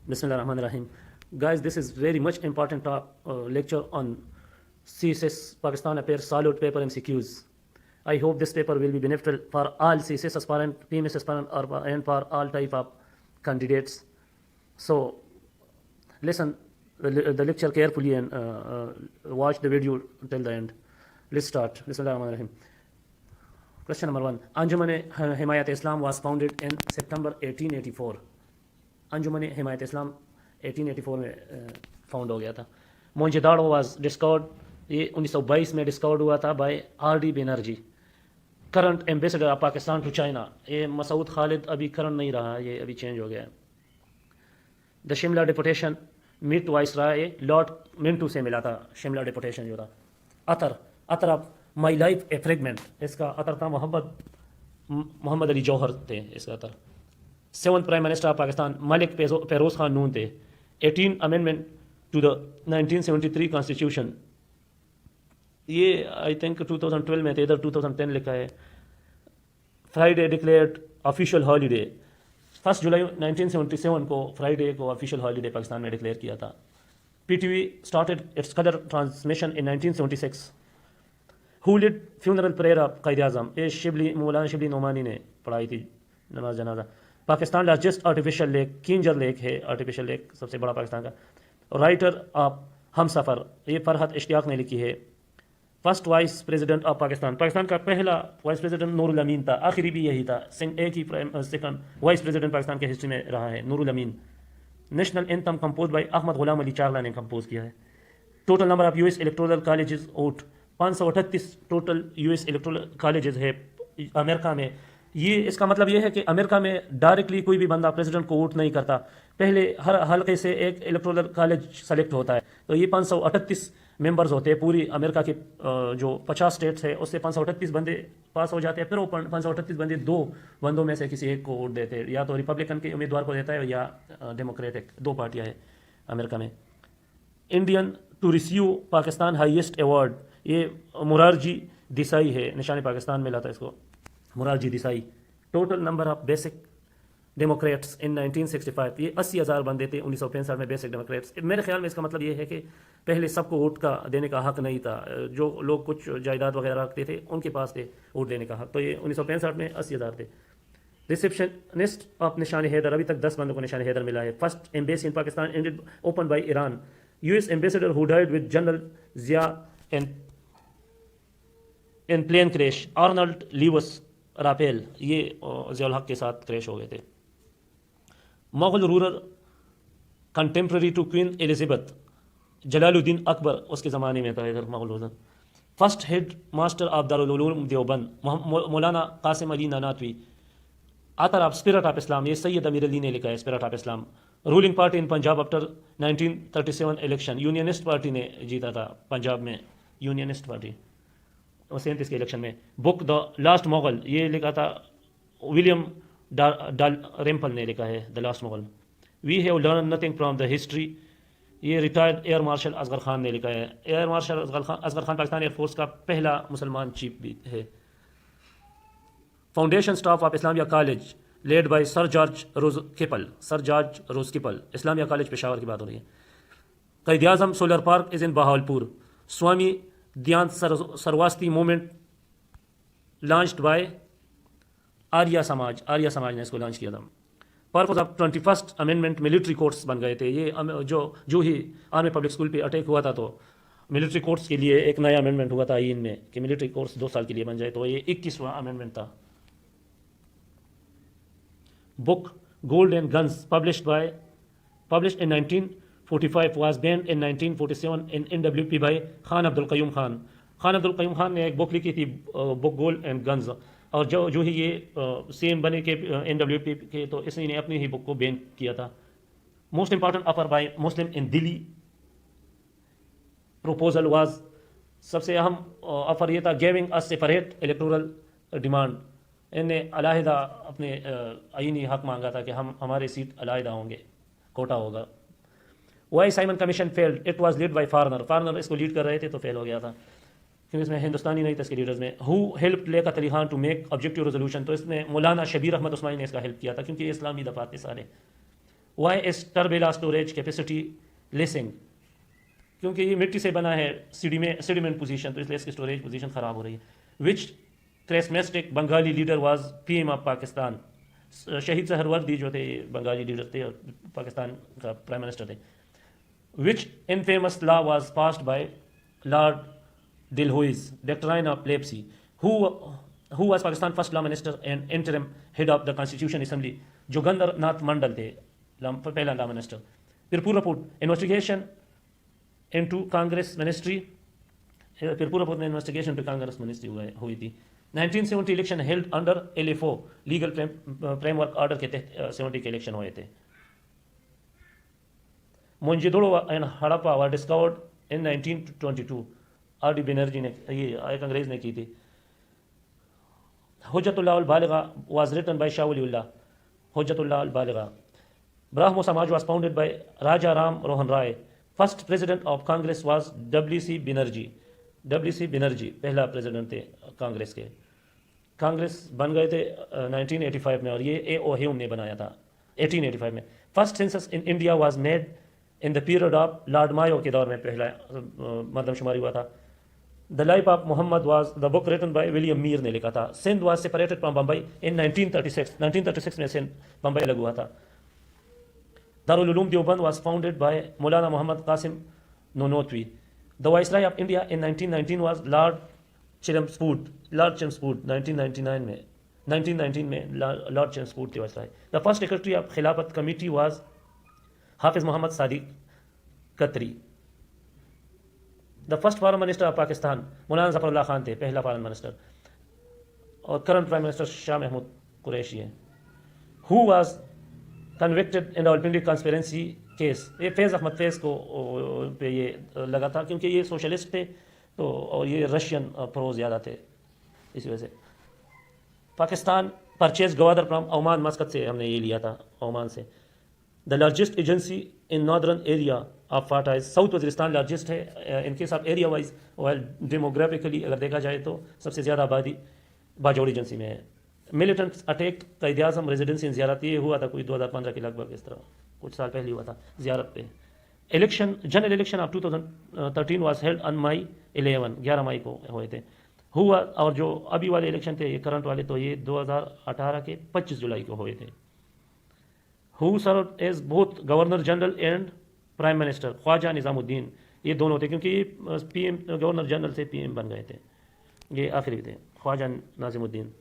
Bismillahirrahmanirrahim. Guys, this is very much important lecture on CSS Pakistan Affairs Solid Paper MCQs. I hope this paper will be beneficial for all CSS aspirant, PMS aspirant, and for all type of candidates. So, listen the lecture carefully and watch the video till the end. Let's start. Bismillahirrahmanirrahim. Question number 1. Anjuman-e-Himayat Islam was founded in September 1884. अंजुमन-ए-हिमायत इस्लाम 1884 में found हो गया था. Mohenjodaro was discovered, ये 1922 में discovered हुआ था by R.D. Banerjee, current ambassador of Pakistan to China. ये मसूद खालिद अभी करंट नहीं रहा, ये अभी चेंज हो गया है. The Shimla deputation meet viceroy lord Minto से मिला था. शिमला डिपुटेशन जो था. Author of my life a fragment, इसका अतर था मोहम्मद अली जौहर थे इसका author. 7th prime minister of Pakistan Malik Feroz Khan Noon थे. 18 अमेंडमेंट टू द 1973 कॉन्स्टिट्यूशन, ये आई थिंक 2012 में थे, इधर 2010 लिखा है. Friday declared official holiday. 1 जुलाई 1977 को फ्राइडे को ऑफिशियल हॉलीडे पाकिस्तान में डिक्लेयर किया था. PTV started its colour transmission in 1976. Who lead funeral prayer of Quaid Azam, ये मौलाना शिबली नोमानी ने पढ़ाई थी नमाज जनाजा. Pakistan largest artificial lake Kinjhar lake है, आर्टिफिशियल लेक सबसे बड़ा पाकिस्तान का. राइटर ऑफ हम सफ़र, ये फरहत इश्तियाक ने लिखी है. First vice president of Pakistan, Pakistan का पहला वाइस प्रेसिडेंट नूरुल अमीन था, आखिरी भी यही था. एक ही सेकंड वाइस प्रेसिडेंट पाकिस्तान के हिस्ट्री में रहा है, Nurul Amin. National anthem compose by Ahmad Ghulam Ali Chawla ने कंपोज किया है. Total number of US electoral colleges vote 538 total US electoral colleges है अमेरिका में. ये इसका मतलब ये है कि अमेरिका में डायरेक्टली कोई भी बंदा प्रेसिडेंट को वोट नहीं करता, पहले हर हल्के से एक इलेक्टोरल कॉलेज सेलेक्ट होता है. तो ये 538 मेंबर्स होते हैं पूरी अमेरिका के जो 50 स्टेट्स है, उससे 538 बंदे पास हो जाते हैं. फिर वो 538 बंदे दो बंदों में से किसी एक को वोट देते हैं, या तो रिपब्लिकन के उम्मीदवार को देता है या डेमोक्रेटिक. दो पार्टियाँ हैं अमेरिका में. Indian to receive Pakistan highest award, ये मुरारजी देसाई है, निशान पाकिस्तान मिला था इसको, Morarji Desai. Total number of basic democrats in 1965, ये 80,000 बंदे थे 1965 में बेसिक डेमोक्रेट्स. मेरे ख्याल में इसका मतलब ये है कि पहले सबको वोट का देने का हक नहीं था, जो लोग कुछ जायदाद वगैरह रखते थे उनके पास थे वोट देने का हक. तो ये 1965 में 80,000 थे. रिसेप्शनिस्ट ऑफ निशान हैदर, अभी तक 10 बंदों को निशान हैदर मिला है. First embassy in Pakistan ended open by Iran. US ambassador who died with general Zia in plane crash. Arnold Lewis Raphel, ये ज़ियाउल हक के साथ क्रैश हो गए थे. Mughal ruler contemporary to queen Elizabeth, Jalaluddin Akbar उसके ज़माने में था इधर Mughal ruler. First head master of Darul Uloom Deoband Maulana Qasim Ali नानातवी. आतर ऑफ स्पिरिट ऑफ इस्लाम, ये सैयद अमीर अली ने लिखा है spirit of Islam. Ruling party in Punjab after 1937 election, unionist party ने जीता था पंजाब में, यूनियनिस्ट पार्टी 37 के इलेक्शन में. बुक द लास्ट मुगल, ये लिखा था विलियम रेम्पल ने लिखा है the last Mughal. We have learn nothing from the history, ये retired air marshal Asghar Khan ने लिखा है. Air marshal Asghar Khan Pakistan air force का पहला मुसलमान चीफ भी है. Foundation staff of Islamia college led by sir George Roos Keppel, Islamia college Peshawar की बात हो रही है. Quaid Azam solar park is in Bahawalpur. Swami Dayanand Saraswati movement launched by Arya Samaj ने इसको लॉन्च किया था. Purpose of 21st amendment, military courts बन गए थे. ये जो ही आर्मी पब्लिक स्कूल पे अटैक हुआ था तो मिलिट्री कोर्ट्स के लिए एक नया अमेंडमेंट हुआ था आईन में कि मिलिट्री कोर्ट्स 2 साल के लिए बन जाए, तो ये 21वां अमेंडमेंट था. Book gold and guns published in 1945 was banned in 1947 in NWP by Khan Abdul Qayyum Khan. Khan Abdul Qayyum Khan ने एक बुक लिखी थी बुक गोल्ड एंड गन्स, और जो ही ये सेम बने के NWP के, तो इसने ने अपनी ही बुक को बैन किया था. Most important offer bye Muslim in Delhi proposal was, सबसे अहम ऑफर ये था giving a separate electoral demand. इनने अलहदा अपने आईनी हक मांगा था कि हमारे सीट अलहदा होंगे, कोटा होगा. Why Simon commission failed, it was lead by foreigner इसको लीड कर रहे थे तो फेल हो गया था क्योंकि इसमें हिंदुस्तानी नहीं था इसके लीडर्स में. Who help Liaquat Ali Khan to make objective resolution, तो इसमें मौलाना शबीर अहमद उस्मानी ने इसका हेल्प किया था क्योंकि ये इस्लामी दफात थे सारे. Why is Tarbela storage capacity lessening, क्योंकि ये मिट्टी से बना है, सीडिमेंट पोजीशन, तो इसलिए इसकी स्टोरेज पोजीशन ख़राब हो रही है। Which charismatic Bengali leader was PM of Pakistan, Shaheed Suhrawardy जो थे बंगाली लीडर थे और पाकिस्तान का प्राइम मिनिस्टर थे। Which infamous law was passed by lord Dalhousie, doctrine of lapse, who was Pakistan first law minister and interim head of the constitution assembly, Jogendra Nath Mandal थे पहला law minister. फिर पूरा report investigation into Congress ministry, फिर पूरा report में investigation पे Congress ministry हुई थी। 1970 election held under LFO legal framework order के तहत 70 के इलेक्शन हुए थे। Mohenjodaro and Harappa were discovered in 1922, RD Banerjee ने, ये एक अंग्रेज ने की थी। Hujjatullah al Baligha was written by Shah Waliullah, Hujjatullah al Baligha. Brahmo Samaj was founded by Raja Ram Rohan Rai. First president of Congress was WC Banerjee. WC Banerjee पहला president थे कांग्रेस के। कांग्रेस बन गए थे 1985 में और ये A.O. ह्यूम ने बनाया था 1885 में। First census in India was made in the period of lord Mayo के दौर में पहला मरदमशुमारी हुआ था। The life of Mohammad was the book written by William Muir ने लिखा था। Sindh was separated from Bombay in 1936 में सिंध बम्बई अलग हुआ था। Darul Uloom Deoband was founded by Maulana Mohammad Qasim Nanotvi. The viceroy of India in 1919 was lord Chelmsford 1919 में लॉर्ड चेम्सफोर्ड थे viceroy. The first secretary of Khilafat committee was Hafiz Mohammad Sadiq Qatri. The first foreign minister of Pakistan Maulana Zafarullah Khan थे, पहला फॉरेन मिनिस्टर, और current prime minister Shah Mahmood Qureshi हैं। Who was convicted in Rawalpindi conspiracy case, ये फैज़ अहमद फैज़ को पे ये लगा था क्योंकि ये सोशलिस्ट थे तो, और ये रशियन प्रो ज़्यादा थे, इसी वजह से। Pakistan purchase Gwadar from Oman, Muscat से हमने ये लिया था, ओमान से। The largest agency in northern area of FATAs, south Waziristan largest है इनके साथ एरिया वाइज, और डेमोग्राफिकली अगर देखा जाए तो सबसे ज़्यादा आबादी बाजौड़ एजेंसी में है। मिलिटेंट अटैक कायद आज़म रेजिडेंसी ज़ियारत, ये हुआ था कोई 2015 के लगभग, इस तरह कुछ साल पहले हुआ था ज़ियारत पे। Election general election of 2013 was held on May 11 मई को हुए थे। हुआ, और जो अभी वाले इलेक्शन थे ये करंट वाले, तो ये 2018 के 25 जुलाई को हुए थे। Who served as both governor general and prime minister, Khawaja Nizamuddin, ये दोनों थे क्योंकि PM गवर्नर जनरल से PM बन गए थे, ये आखिरी थे, ख्वाजा नाज़िमुद्दीन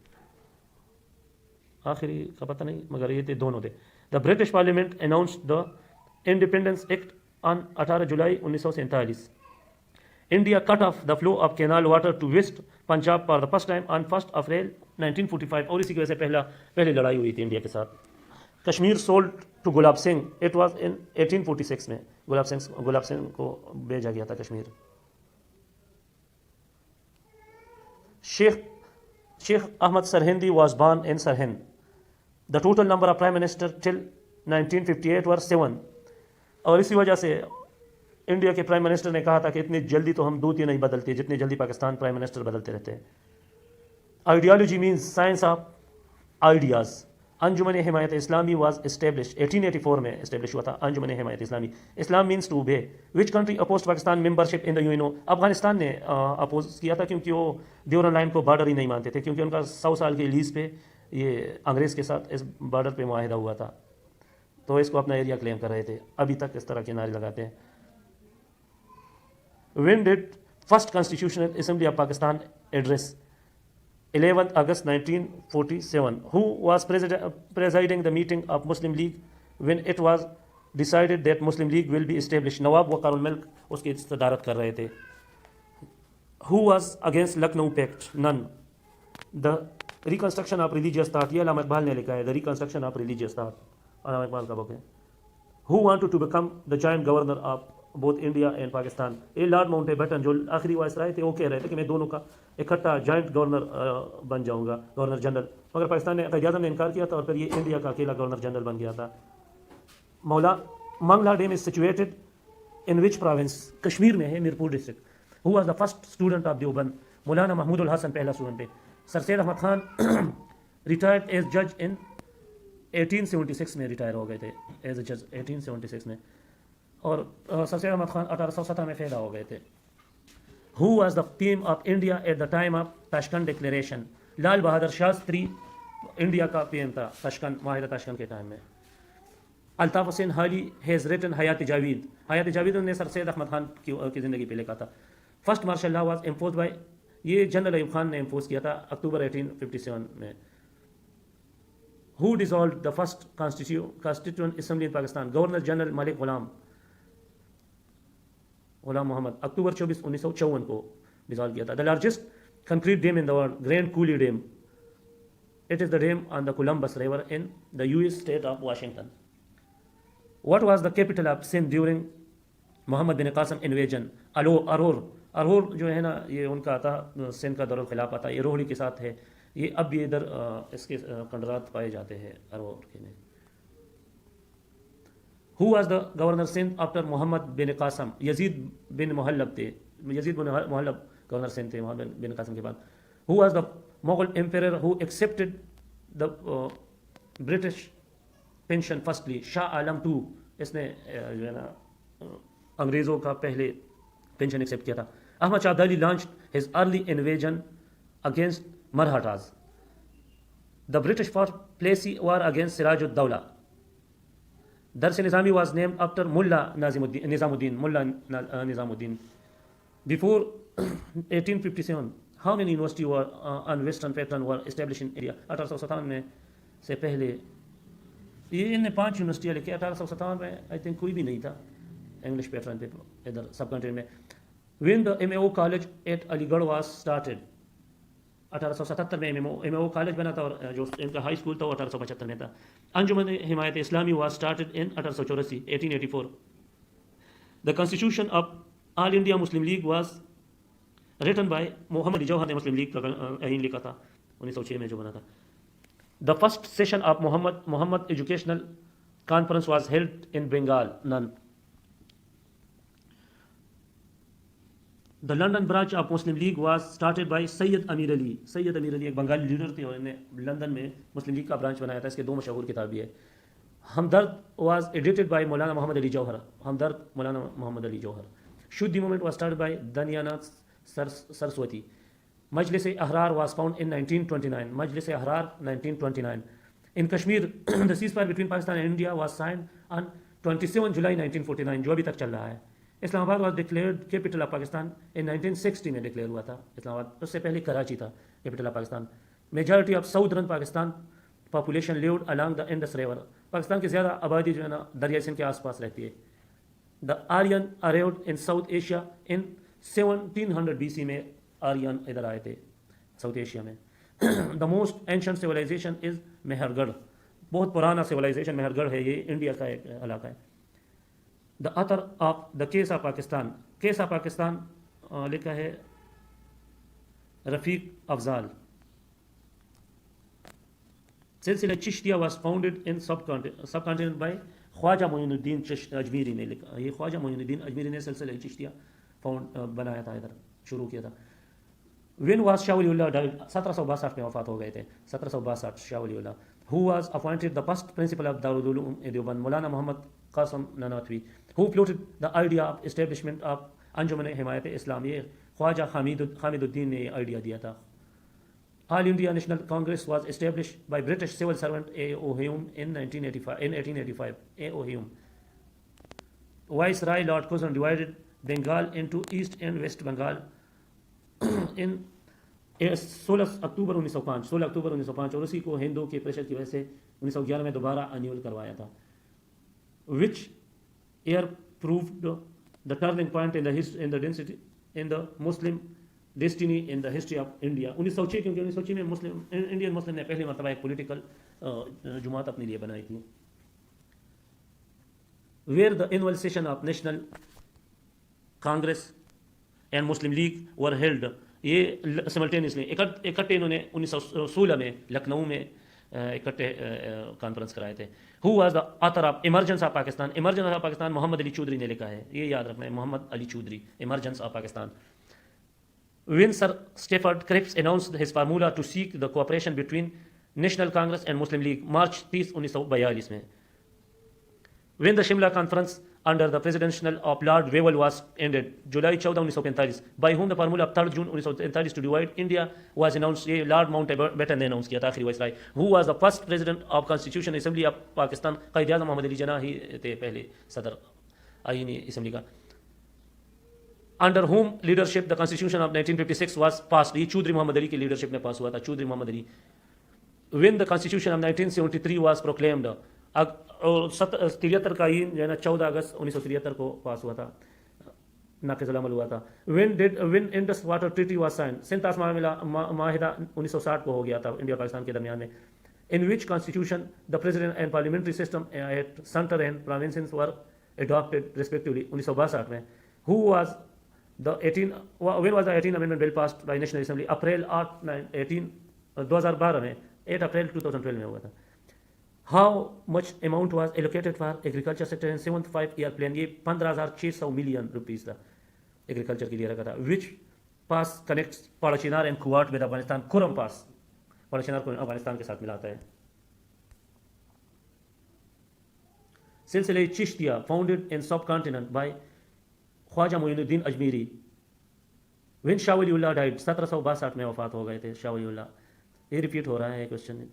आखिरी का पता नहीं, मगर ये थे दोनों थे। The British parliament announced the independence act on 18 July 1947। India cut off the flow of canal water to west Punjab for the first time on 1 April 1945, और इसी की वजह से पहले लड़ाई हुई थी इंडिया के साथ। Kashmir sold to Gulab Singh, it was in 1846 में गुलाब सिंह को भेजा गया था Kashmir. Sheikh Ahmad Sirhindi was born in Sirhind. The total number of prime minister till 1958 were 7, और इसी वजह से इंडिया के प्राइम मिनिस्टर ने कहा था कि इतनी जल्दी तो हम दूत ही नहीं बदलते जितनी जल्दी पाकिस्तान प्राइम मिनिस्टर बदलते रहते हैं। Ideology means science of ideas. Anjuman Himayat Islami was established 1884 में एस्टेब्लिश हुआ था अंजुमन हिमायत इस्लामी। इस्लाम means to obey. Which country oppose Pakistan membership in the UNO? Afghanistan ने अपोज किया था क्योंकि वो ड्यूरन लाइन को बॉर्डर ही नहीं मानते थे, क्योंकि उनका 100 साल के लीज पे ये अंग्रेज़ के साथ इस बॉर्डर पे मुआहिदा हुआ था, तो इसको अपना एरिया क्लेम कर रहे थे। अभी तक इस तरह के नारे लगाते हैं। When did first constitutional assembly of Pakistan address? 11th August 1947. Who was presiding the meeting of Muslim League when it was decided that Muslim League will be established? नवाब वक़ारुल मल्क उसकी सदारत कर रहे थे। Who was against Lucknow Pact? None. The reconstruction of religious thought, ये अल्लामा इकबाल ने लिखा है, the reconstruction of religious thought, अल्लामा इकबाल का बुक है। Who wanted to become the joint governor of both India and Pakistan? ये लॉर्ड माउंटबेटन जो आखिरी वाइसराय थे, वो कह रहे थे कि मैं दोनों का इकट्ठा जॉइंट गवर्नर बन जाऊंगा, गवर्नर जनरल, मगर पाकिस्तान ने कायद-ए-आज़म ने इनकार किया था और फिर ये इंडिया का अकेला गवर्नर जनरल बन गया था। Mangla dam is situated in which province? Kashmir में है, Mirpur district. Who was the first student of Deoband? Maulana Mahmudul Hasan पहला स्टूडेंट थे। Sir Syed Ahmad Khan retired as जज इन 1876 में रिटायर हो गए थे एज ए जज 1876 में, और सर सैयद अहमद खान 1817 में फैदा हो गए थे। Who was the PM of India at the time of Tashkent declaration? Lal Bahadur Shastri India का पीएम था ताशकंद, माहिदा ताशकंद के टाइम में। अल्ताफ हुसैन हाली हैज़ रिटन हयात जावीद। हयात जावीद ने सर सैयद अहमद खान की ज़िंदगी पे लिखा था। First martial law was impose by, ये जनरल अयूब खान ने इम्पोज किया था अक्टूबर 1857 में। Who dissolve the first constituent assembly in Pakistan? Governor general Malik Ghulam Mohammad, अक्टूबर 24 1954 को डिसॉल्व किया था। The largest concrete dam in the world, grand Coulee dam, it is the dam on the Columbus river in the US state of Washington. What was the capital of Sindh during Mohammad bin Qasim invasion? अरोर जो है ना, ये उनका था, सिंध का दौर खिलाफा था, ये रोहड़ी के साथ है, ये अब भी इधर इसके कंडरात पाए जाते हैं अरोर के में। Who was the governor Sindh after Mohammad bin Qasim? Yazid bin Muhallab थे, यजीद बिन मुहल्लब गवर्नर सिंध थे मोहम्मद बिन कासिम के बाद। Who was the Mughal empire who accepted the British pension firstly? Shah Alam two, इसने जो है ना अंग्रेज़ों का पहले पेंशन एक्सेप्ट किया था। Ahmad Shah Abdali launched his early invasion against Marathas. The British for Plassey war against Sirajuddaula. Dars Nizami was named after Mulla Nizamuddin. Before 1857 how many university were on western pattern were establish in India? 1857 में से पहले ये इनने 5 यूनिवर्सिटियाँ लिखी। 1857 में आई थिंक कोई भी नहीं था इंग्लिश पैटर्न पे इधर सब कंट्री में। When the MAO college eight Aligarh was started? 1877 में एमएओ कॉलेज बना था, और जो इनका हाई स्कूल था वो 1875 में था। Anjuman Himayat Islami was started in 1884 1884। The constitution of all India Muslim league was written by Mohammad Ali Jauhar ने मुस्लिम लीग का आइन लिखा था 1906 में जो बना था। The first session of Muhammad Educational Conference was held in Bengal, none. The London branch of Muslim League was started by Sayyid Amir Ali. Sayyid Amir Ali एक बंगाली लीडर थे और इन्हें लंदन में मुस्लिम लीग का ब्रांच बनाया था। इसके 2 मशहूर किताब भी है। हमदर्द was edited by मौलाना मोहम्मद अली जौहर। हमदर्द मौलाना मोहम्मद अली जौहर। शुद्धि movement was started by दनियानाथ Saraswati. Majlis Ahrar was found in 1929. Majlis Ahrar 1929. In Kashmir, the ceasefire between Pakistan and India was signed on 27 July 1949, जो अभी तक चल रहा है। Islamabad was declared capital of Pakistan in 1960 में declare हुआ था इस्लामाबाद, उससे पहले कराची था capital of Pakistan. Majority of southern Pakistan population lived along the Indus river. Pakistan की ज़्यादा आबादी जो है ना दरिया सिंध के आसपास रहती है। The Aryan arrived in South Asia in 1700 BC में आर्यन इधर आए थे साउथ एशिया में। The most ancient civilisation is Mehrgarh. बहुत पुराना सिविलाइजेशन मेहरगढ़ है, ये इंडिया का एक इलाका है। The author of the case of Pakistan, case of Pakistan लिखा है रफ़ीक अफजाल। सिलसिला चिश्तिया वाज फाउंडेड इन सब कॉन्टिनेंट बाय ख्वाजा मोइनुद्दीन अजमीरी ने लिखा। ये ख्वाजा मोइनुद्दीन अजमीरी ने सिलसिला चिश्तिया बनाया था, इधर शुरू किया था। When was Shah Waliullah died? 1762 में वफात हो गए थे। 1762 Shah Waliullah. Who was appointed the first principal of Darul Uloom Deoband? Maulana Mohammad Qasim ननातवी। Who floated the idea of establishment of अंजुमन हिमायत इस्लाम? ये ख्वाजा हामिदुद्दीन ने आइडिया दिया था। All India National Congress was established by British civil servant A.O. Hume in 1885. A.O. Hume. Viceroy Lord Curzon divided Bengal into East and West Bengal इन 16 अक्टूबर 1905 और उसी को हिंदू के pressure की वजह से 1911 में दोबारा अन्यूल करवाया था। Which year proved the turning point in the Muslim destiny in the history of India? 1906, क्योंकि 1906 में इंडियन मुस्लिम ने पहली मरतबा एक पोलिटिकल जुमात अपने लिए बनाई थी। Where the annual session of National Congress and Muslim League were held? ये सिमल्टेनियसली इकट्ठे इन्होंने 1916 में लखनऊ में इकट्ठे कॉन्फ्रेंस कराए थे। Who was the author of emergence of Pakistan? Emergence of Pakistan Mohammad Ali Chaudhry ने लिखा है, ये याद रखना है, Mohammad Ali Chaudhry, emergence of Pakistan. When Sir Stafford Cripps announced his formula to seek the cooperation between national Congress and Muslim league March 30 1942 में. When the Shimla conference under the presidential of Lord Wavell was ended, July 14 1945, by whom the formula of 3rd June 1943 to divide India was announced, ये Lord Mountbatten ने announce किया था आखिरी viceroy. Who was the first president of Constitution Assembly of Pakistan? कायदे आज़म मोहम्मद अली जिन्ना ही थे पहले सदर आईनी असेंबली का. Under whom leadership the Constitution of 1956 was passed? ये चौधरी मोहम्मद अली की लीडरशिप में पास हुआ था, Chaudhary Mohammad Ali. When the Constitution of 1973 was proclaimed, और 73 का ही जो है ना 14 अगस्त 1973 को पास हुआ था, नाक़िज़ अमल हुआ था. When Indus Water Treaty was signed, Sindh आसमान माहिदा 1960 को हो गया था इंडिया पाकिस्तान के दरमियान में. In which constitution the president and parliamentary system at center and provinces were adopted respectively? 1962 में. When was the 18th amendment bill passed by National Assembly? अप्रैल 2012 में, 8 अप्रैल 2012 में हुआ था. How much amount was allocated for agriculture sector in 7th 5-year plan? ये 15,600 million rupees था agriculture के लिए रखा था. Which pass connects पाड़ाचिनार and कुवाट with Afghanistan? Khurram पास पाड़ाचिनार को अफगानिस्तान के साथ मिलाता है. सिलसिले Chishtiya founded in subcontinent by Khwaja Moinuddin अजमीरी. When Shah Waliullah died, 1762 में वफात हो गए थे शाह वलीउल्लाह. ये रिपीट हो रहा है क्वेश्चन,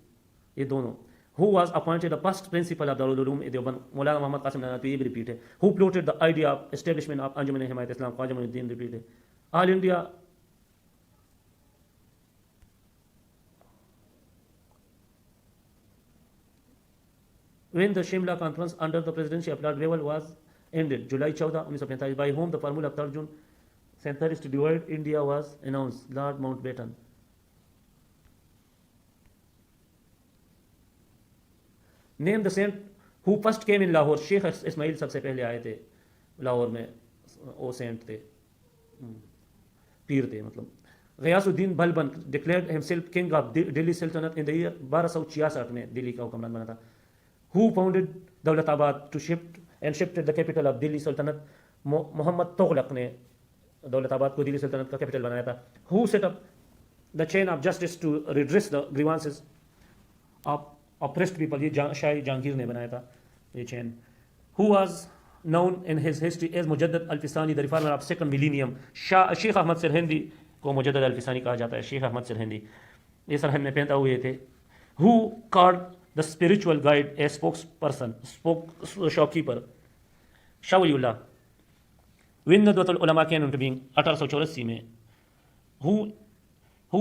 ये दोनों. Who was appointed the first principal of Darul Uloom Deoband? मौलाना मोहम्मद कासिम नानवी. ये भी रिपीट है. Who floated the idea of establishment of Anjuman Himayat Islam? Khawaja Moinuddin. Repeat है. All India when the Shimla conference under the presidency of Lord Wavell was ended, July 14 1945, by whom the formula of 3rd June 1947 to divide India was announced? Lord Mountbatten. Name the saint who first came in Lahore. Sheikh Ismail सबसे पहले आए थे लाहौर में, वो Saint थे, पीर थे मतलब. Ghiyasuddin Balban declared himself king of Delhi Sultanate in the year 1266 में दिल्ली का हुक्मरान बना था. Who founded Daulatabad to shifted the capital of Delhi Sultanate? Mohammad Tughlaq ने दौलताबाद को दिल्ली सल्तनत का कैपिटल बनाया था. Who set up the chain of justice to redress the grievances of oppressed people? ये शाही जहांगीर ने बनाया था ये chain. Who was known in his history as Mujaddid Alfisani, the reformer of second millennium? Sheikh Ahmad Sirhindi को मुजद्दद अल्फिसानी कहा जाता है. शेख अहमद सिरहिंदी ये सरहद में पैदा हुए थे. Who called the spiritual guide a spokesperson, shopkeeper? Shah Waliullah. When Nadwatul Ulama came into being 1884 में. Who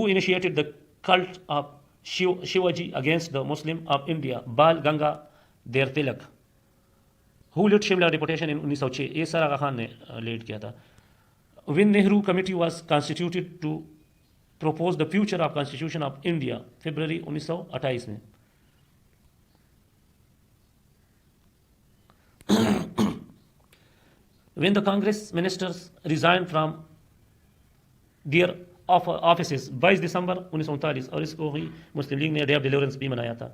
initiated the cult of Shivaji against the Muslim of India? Bal Gangadhar Tilak. Who led Shimla deputation in 1906? ये sir आगा खान ने lead किया था. When Nehru committee was constituted to propose the future of constitution of India, February 1928 में. When the Congress ministers resigned from their offices 22 दिसंबर 1939, और इसको ही मुस्लिम league ने day of deliverance भी मनाया था.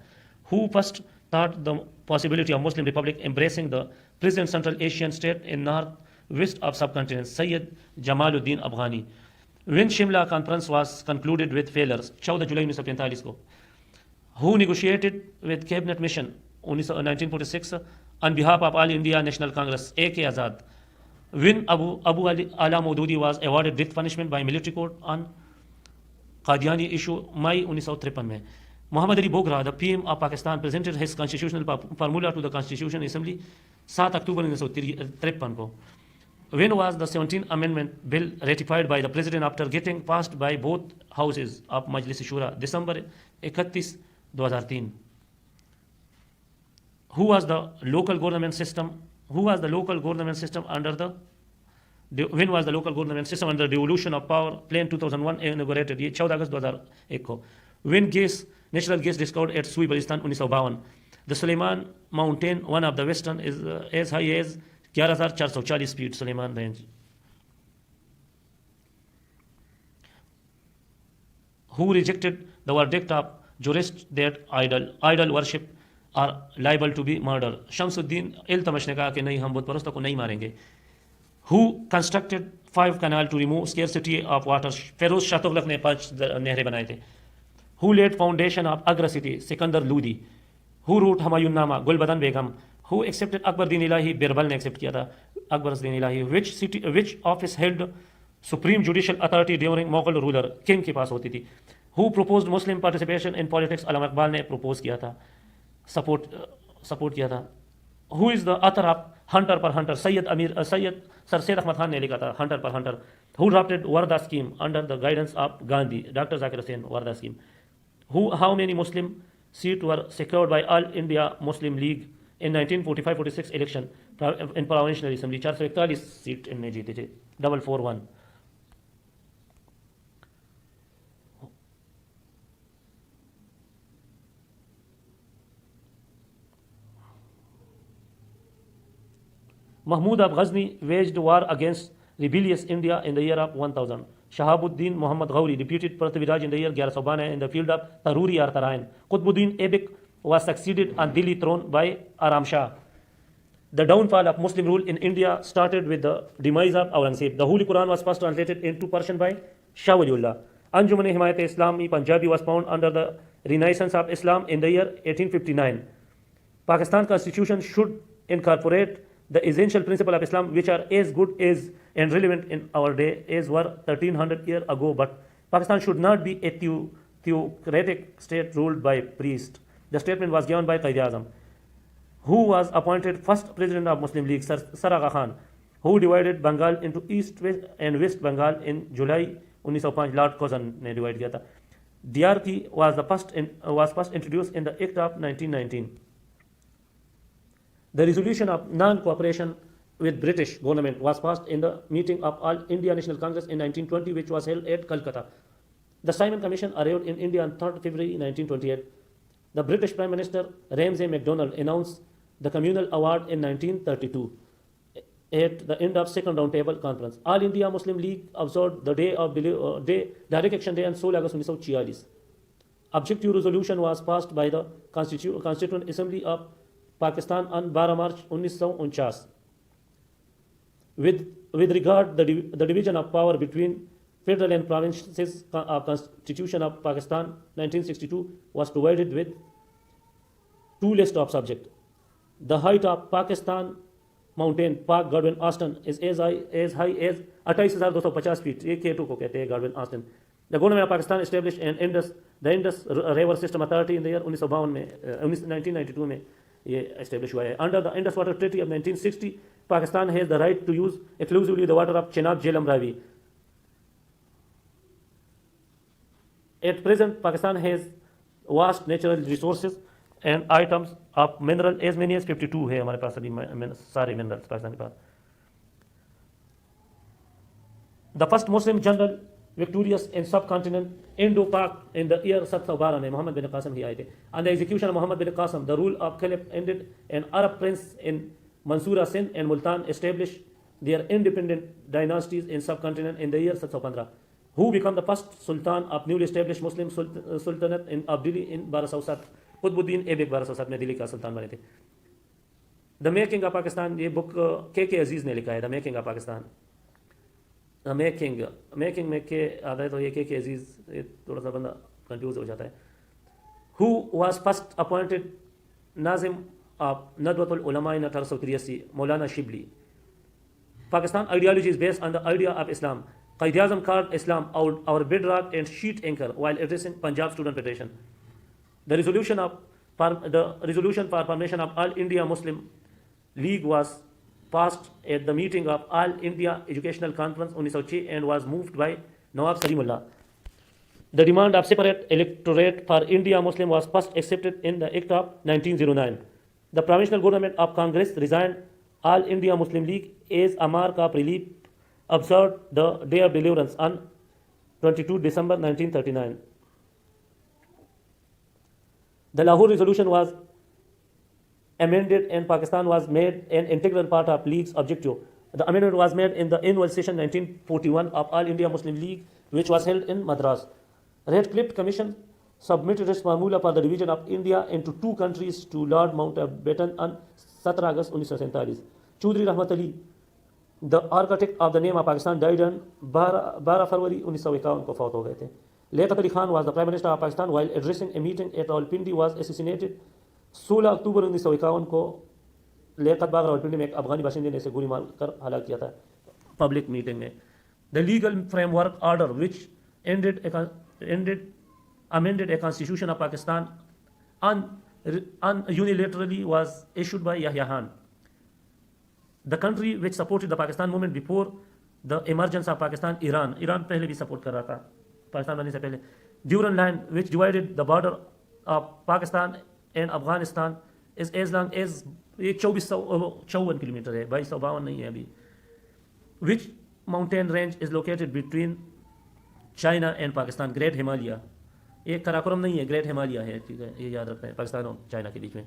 Who first thought the possibility of Muslim Republic embracing the present Central Asian state in north west of subcontinent? Sayyid Jamaluddin Afghani. When Shimla conference was concluded with failures, 14 जुलाई 1945 को. Who negotiated with cabinet mission 1946 on behalf of All India National Congress? A.K. Azad. When Abu Ala Maududi was awarded death punishment by military court on Qadiani issue May 1953 में. Muhammad Ali Bogra, the PM of Pakistan, presented his constitutional formula to the Constitution Assembly 7 अक्टूबर 1953 को. When was the 17th Amendment Bill ratified by the President after getting passed by both houses of Majlis Shura? December 31, 2003. Who was the local government system? Who was the local government system under the? When was the local government system under the devolution of power plan 2001 inaugurated? ये 14 अगस्त 2001 को. When natural gas discovered at Sui Balistan 1952. The Suleiman Mountain, one of the western, is as high as 11,440 feet. Suleiman range. Who rejected the verdict of jurists that idol worship are liable to be murdered? Shamsuddin Iltamash ने कहा कि नहीं, हम बुत परस्तों को नहीं मारेंगे. Who constructed 5 canals to remove scarcity of water? Feroz Shah Tughlaq ने 5 नहरें बनाए थे. who laid foundation of Agra city, Sikandar Lodi, who wrote Humayun Nama, Gulbadan Begum, who accepted Akbar Din Ilahi, Birbal ने accept किया था Akbar Din Ilahi, which office held supreme judicial authority during Mughal ruler, king के पास होती थी, who proposed Muslim participation in politics, Allama Iqbal ने propose किया था, support किया था, who is the author of Hunter per Hunter, Sayyid Sir Said Ahmad Khan ने लिखा था Hunter per Hunter, who drafted Warda scheme under the guidance of Gandhi, Dr. Zakir Hussain, Warda scheme, how many Muslim seats were secured by All India Muslim League in 1945-46 election in Provincial Assembly, 441 seat इनने जीते थे, 441. Mahmud of Ghazni waged war against rebellious India in the year of 1000. Shahabuddin Muhammad Ghauri defeated Prithviraj in the year 1112 in the field of Taruri or Tarain. Qutbuddin Aibak was succeeded on Delhi throne by Aram Shah. The downfall of Muslim rule in India started with the demise of Aurangzeb. The Holy Quran was first translated into Persian by Shah Waliullah. Anjuman-e-Himayat-e-Islami Punjabi was found under the Renaissance of Islam in the year 1859. Pakistan Constitution should incorporate the essential principles of Islam which are as good as and relevant in our day as were 1300 years ago, but Pakistan should not be a theocratic state ruled by priests. The statement was given by Qaid-e-Azam, who was appointed first president of Muslim League, Sir Aga Khan, who divided Bengal into East and West Bengal in July 1905. Lord Curzon ने divide किया था. DRP was first introduced in the Act of 1919. The resolution of non-cooperation with British government was passed in the meeting of All India National Congress in 1920, which was held at Calcutta. The Simon Commission arrived in India on 3rd February 1928. The British Prime Minister Ramsay MacDonald announced the Communal Award in 1932 at the end of Second Roundtable Conference. All India Muslim League observed the Direct Action Day on 16 August 1946. Objective resolution was passed by the Constituent Assembly of Pakistan on 12 March 1949. With regard the division of power between federal and provinces, Constitution of Pakistan 1962 was provided with two lists of subjects. The height of Pakistan mountain Park Godwin Austen is as high as 28,250 feet. ये K2 को कहते हैं Godwin Austen. The government of Pakistan established the Indus River System Authority in the year 1992 में ये establish हुआ है. Under the Indus Water Treaty of 1960, Pakistan has the right to use exclusively the water of Chenab Jhelum Ravi. At present, Pakistan has vast natural resources and items of mineral as many as 52 है हमारे पास अभी सारे minerals Pakistan के पास. The first Muslim general victorious in subcontinent Indo-Pak in the year 712 में मोहम्मद बिन कासिम ही आए थे. On the execution of Muhammad bin Qasim, the rule of Caliph ended, and Arab prince in Mansura, Sindh and Multan established their independent dynasties in subcontinent in the year 715. Who became the first sultan of newly established Muslim sultanate of Delhi in 1207? Qutbuddin Aibak 1207 में दिल्ली का सुल्तान बने थे. The Making of Pakistan, ये book के अजीज ने लिखा है. The Making of Pakistan. Making में के आता है तो ये के अजीज थोड़ा सा बंदा कंफ्यूज हो जाता है. Who was first appointed Nazim of Nadwatul Ulama in 1883? Maulana Shibli. Pakistan ideology is based on the idea of Islam. Qaid-e-Azam called Islam our bedrock and sheet anchor while addressing Punjab Student Federation. The resolution for formation of All India Muslim League was passed at the meeting of All India Educational Conference 1906 and was moved by Nawab Salimullah. The demand of separate electorate for India Muslim was first accepted in the Act of 1909. The provisional government of Congress resigned All India Muslim League as a mark of relief observed the Day of Deliverance on 22 December 1939. The Lahore Resolution was amended and Pakistan was made an integral part of League's objective. The amendment was made in the annual session 1941 of All India Muslim League, which was held in Madras. Radcliffe Commission submitted its formula for the division of India into two countries to Lord Mountbatten on 17 August 1947. Chaudhry Rahmat Ali, the architect of the name of Pakistan, died on 12 फरवरी 1951 को फौत हो गए थे. Liaquat Ali Khan was the Prime Minister of Pakistan while addressing a meeting at Rawalpindi was assassinated. 16 अक्टूबर 1951 को लियाकत बाग रावलपिंडी में एक अफगानी बाशिंदे ने इसे गोली मारकर हलाक किया था पब्लिक मीटिंग में. The legal framework order which amended a constitution of Pakistan unilaterally was issued by Yahya Khan. The country which supported the Pakistan movement before the emergence of Pakistan, Iran पहले भी support कर रहा था पाकिस्तान बनने से पहले. Durand line which divided the border of Pakistan and Afghanistan is as long as ये 2454 kilometre है, 2252 नहीं है अभी. Which mountain range is located between China and Pakistan? Great Himalaya. ये कराकोरम नहीं है, ग्रेट हिमालय है, ठीक है, ये याद रखना है, पाकिस्तान और चाइना के बीच में.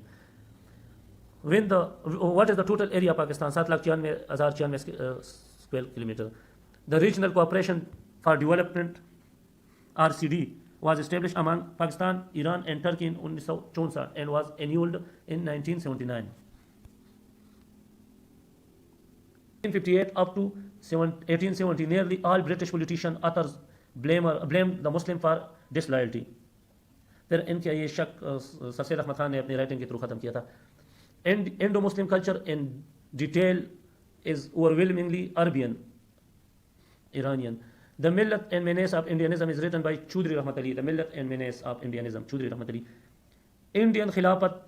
What is the total area of Pakistan? 7,94,094 square kilometer. The Regional Cooperation for Development (RCD) was established among Pakistan, Iran, and Turkey in 1964 and was annulled in 1979. 1858 up to 1870, nearly all British politician authors blamed the Muslim for disloyalty. फिर इनका ये शक sir Syed Ahmad Khan ने अपनी writing के through ख़त्म किया था. Indo-Muslim culture in detail is overwhelmingly Iranian. The Millat and Menace of Indianism is written by Chaudhry Rahmat Ali. The Millat and Menace of Indianism, Chaudhry Rahmat Ali. Indian Khilafat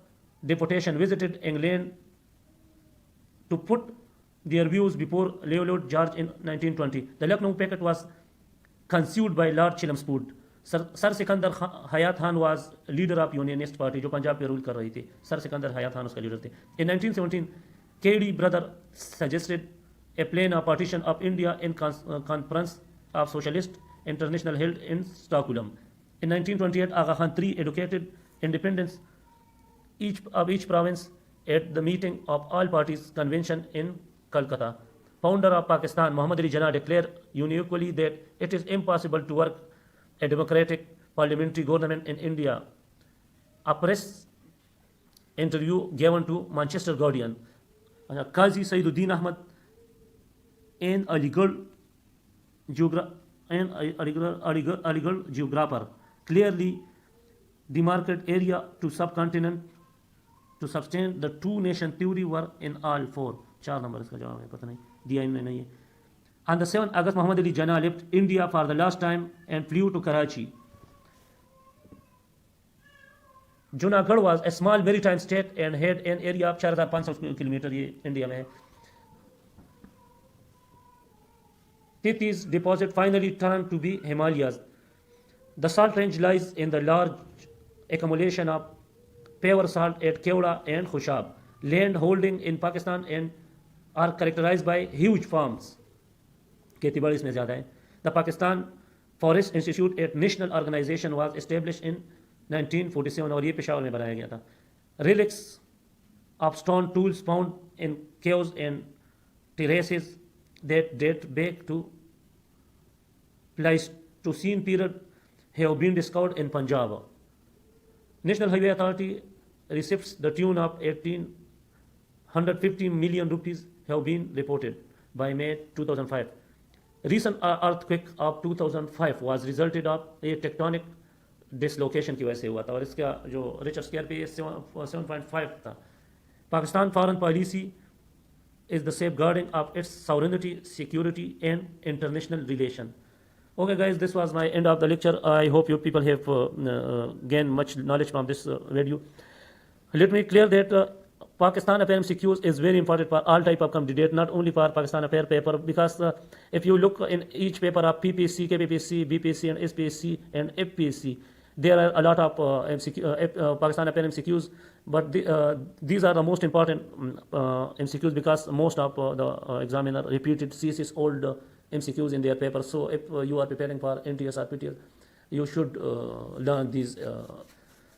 deputation visited England to put their views before Lloyd George in 1920. The Lucknow packet was conceived by Lord Chelmsford. Sir Sikandar Hayat Khan was leader of Unionist Party जो पंजाब पे rule कर रही थी. Sir Sikandar हयात खान उसका leader थे. In 1917, KD brother suggested a plan of partition of India in conference of Socialist International held in Stockholm. In 1928, Aga Khan III advocated independence of each province at the meeting of all parties convention in Calcutta. Founder of Pakistan, Muhammad Ali Jinnah, declared unequally that it is impossible to work a democratic parliamentary government in India. A press interview given to Manchester Guardian. Qazi Saiduddin Ahmad, an Aligarh geographer, clearly demarcated area to subcontinent to sustain the two-nation theory were in all four. 4 number इसका जवाब है, पता नहीं दिया इन्होंने नहीं है. On the 7th August, Muhammad Ali Jinnah left India for the last time and flew to Karachi. Junagadh was a small maritime state and had an area of 4,500 kilometre ये इंडिया में है. Titi's deposit finally turned to be Himalayas. The salt range lies in the large accumulation of pure salt at Kevda and Khushab. Land holding in Pakistan and are characterized by huge farms. खेती बाड़ी इसमें ज़्यादा है. The Pakistan Forest Institute, a national organization, was established in 1947 और ये पेशावर में बनाया गया था. Relics of stone tools found in caves and terraces that date back to Pleistocene period have been discovered in Punjab. National Highway Authority receipts the tune of 1,850 million rupees have been reported by May 2005. Recent earthquake of 2005 was resulted of a tectonic dislocation की वजह से हुआ था और इसका जो richer square पे 7.5 था. Pakistan foreign policy is the safeguarding of its sovereignty, security and international relation. Okay guys, this was my end of the lecture. I hope you people have gained much knowledge from this video. Let me clear that Pakistan Affair MCQs is very important for all type of candidate, not only for Pakistan Affair paper, because if you look in each paper of PPSC, KPPSC, BPSC and SPSC and FPSC, there are a lot of Pakistan Affair MCQs, but these are the most important MCQs because most of the examiner repeated CSS old MCQs in their paper. So if you are preparing for NTS or PTS, you should learn these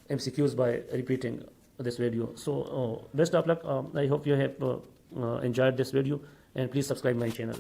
MCQs by repeating this video. So best of luck. I hope you have enjoyed this video and please subscribe my channel.